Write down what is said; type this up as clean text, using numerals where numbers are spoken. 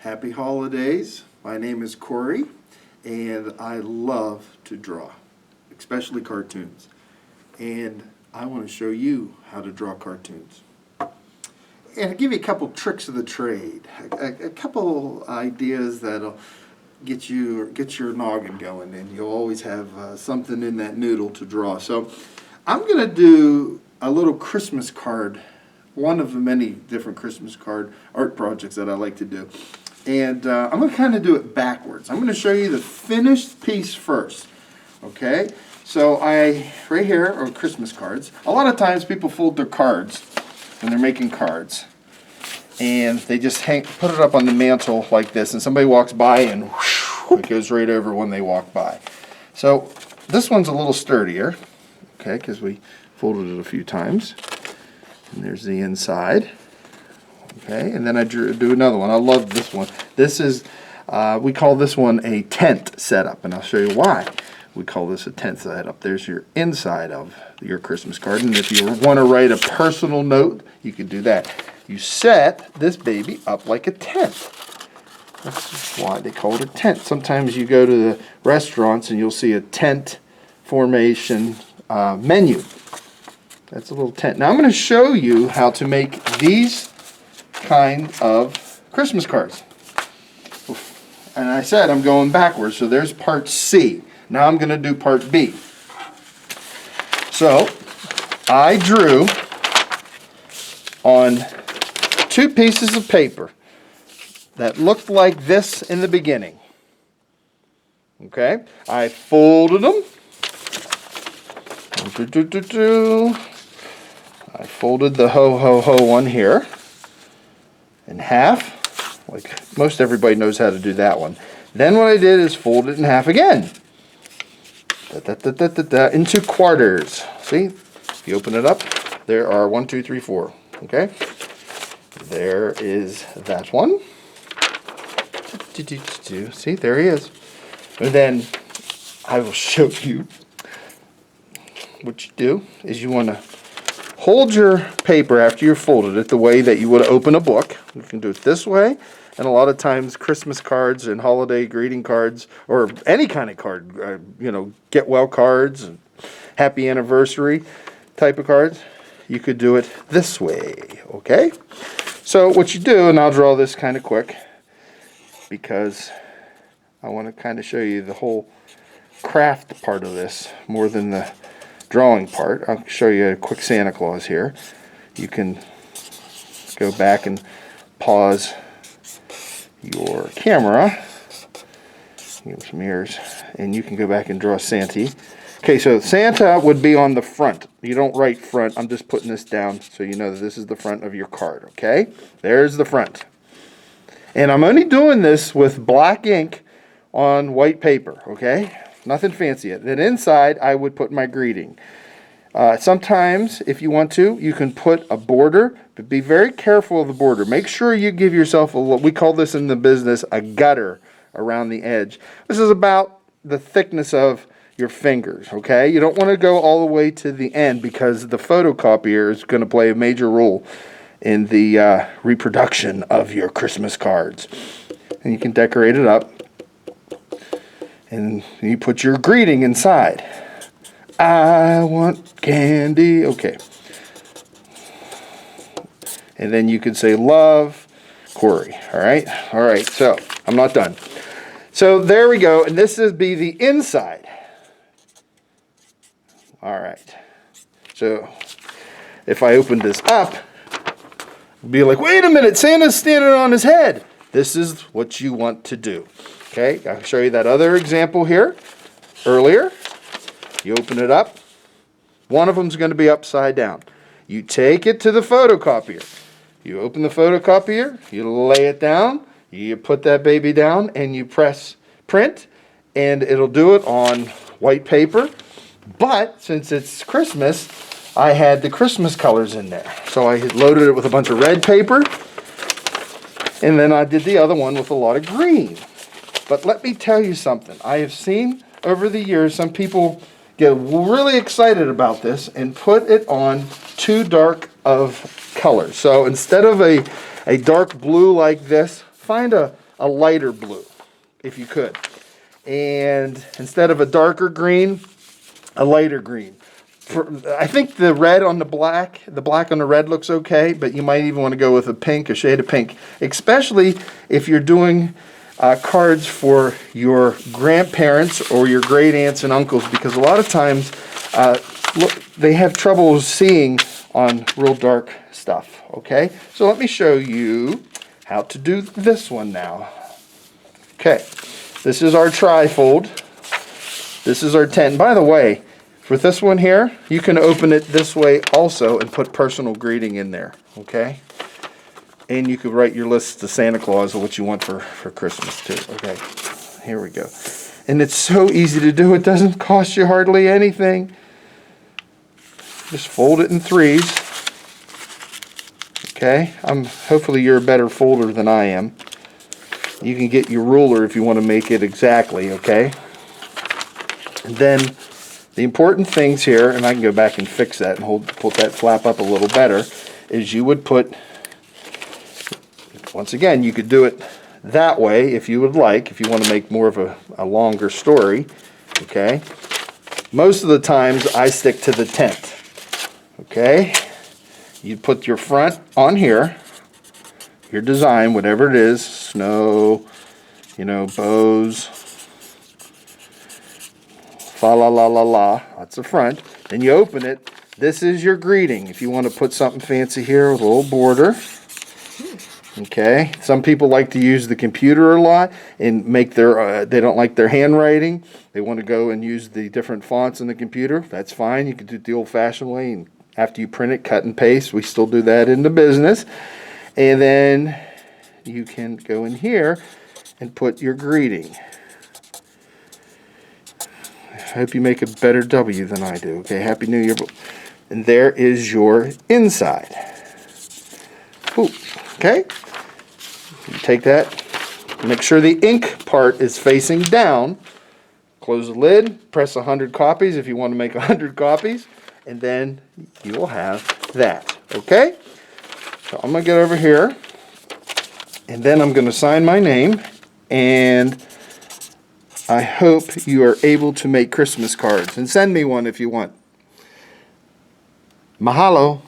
Happy holidays. My name is Cory, and I love to draw, especially cartoons. And I want to show you how to draw cartoons. And I'll give you a couple tricks of the trade, a couple ideas that'll get your noggin going, and you'll always have something in that noodle to draw. So I'm going to do a little Christmas card, one of the many different Christmas card art projects that I like to do. And I'm going to kind of do it backwards. I'm going to show you the finished piece first. Okay? So right here are Christmas cards. A lot of times people fold their cards when they're making cards. And they just put it up on the mantle like this. And somebody walks by and whoosh, it goes right over when they walk by. So this one's a little sturdier. Okay? Because we folded it a few times. And there's the inside. Okay, and then I do another one. I love this one. This is, we call this one a tent setup, and I'll show you why we call this a tent setup. There's your inside of your Christmas card, and if you want to write a personal note, you can do that. You set this baby up like a tent. That's why they call it a tent. Sometimes you go to the restaurants and you'll see a tent formation menu. That's a little tent. Now I'm going to show you how to make these kind of Christmas cards. And I said I'm going backwards, so there's part C. Now I'm going to do part B. So I drew on 2 pieces of paper that looked like this in the beginning. Okay, I folded them. I folded the ho ho ho one here in half, like most everybody knows how to do that one. Then what I did is fold it in half again, into quarters. See, if you open it up, there are 1, 2, 3, 4. Okay, there is that one. See, there he is. And then I will show you what you do is you want to hold your paper after you've folded it the way that you would open a book. You can do it this way, and a lot of times Christmas cards and holiday greeting cards, or any kind of card, get well cards and happy anniversary type of cards, you could do it this way, okay? So what you do, and I'll draw this kind of quick because I want to kind of show you the whole craft part of this more than the drawing part. I'll show you a quick Santa Claus here. You can go back and pause your camera, give some ears, and you can go back and draw Santa. Okay, so Santa would be on the front. You don't write front. I'm just putting this down so you know that this is the front of your card, okay? There's the front. And I'm only doing this with black ink on white paper, okay? Nothing fancy yet. Then inside, I would put my greeting. Sometimes, if you want to, you can put a border, but be very careful of the border. Make sure you give yourself we call this in the business a gutter around the edge. This is about the thickness of your fingers, okay? You don't want to go all the way to the end because the photocopier is going to play a major role in the reproduction of your Christmas cards. And you can decorate it up. And you put your greeting inside. I want candy. Okay. And then you could say, love, Cory. All right? All right. So, I'm not done. So, there we go. And this is be the inside. All right. So, if I open this up, it'll be like, wait a minute, Santa's standing on his head. This is what you want to do. Okay, I'll show you that other example here earlier. You open it up. One of them is going to be upside down. You take it to the photocopier. You open the photocopier, you lay it down, you put that baby down, and you press print, and it'll do it on white paper. But since it's Christmas, I had the Christmas colors in there. So I loaded it with a bunch of red paper, and then I did the other one with a lot of green. But let me tell you something. I have seen over the years some people get really excited about this and put it on too dark of colors. So instead of a dark blue like this, find a a lighter blue, if you could. And instead of a darker green, a lighter green. I think the red on the black on the red looks okay, but you might even want to go with a shade of pink, especially if you're doing cards for your grandparents or your great aunts and uncles, because a lot of times they have trouble seeing on real dark stuff. Okay, so let me show you how to do this one now. Okay, this is our trifold. This is our 10. By the way, for this one here, you can open it this way also and put personal greeting in there, okay? And you could write your list to Santa Claus of what you want for Christmas too, okay? Here we go. And it's so easy to do. It doesn't cost you hardly anything. Just fold it in 3s. Okay? Hopefully you're a better folder than I am. You can get your ruler if you want to make it exactly, okay? And then the important things here, and I can go back and fix that and put that flap up a little better, is you would put, once again, you could do it that way if you would like, if you want to make more of a longer story, okay? Most of the times I stick to the tent, okay? You put your front on here, your design, whatever it is, snow, bows, fa la la la la, that's the front. Then you open it. This is your greeting. If you want to put something fancy here with a little border. Okay. Some people like to use the computer a lot and make they don't like their handwriting. They want to go and use the different fonts in the computer. That's fine. You can do it the old-fashioned way, and after you print it, cut and paste. We still do that in the business. And then you can go in here and put your greeting. I hope you make a better W than I do. Okay, Happy New Year. And there is your inside. Ooh, okay. You take that. Make sure the ink part is facing down. Close the lid. Press 100 copies if you want to make 100 copies. And then you will have that. Okay? So I'm going to get over here. And then I'm going to sign my name. And I hope you are able to make Christmas cards, and send me one if you want. Mahalo.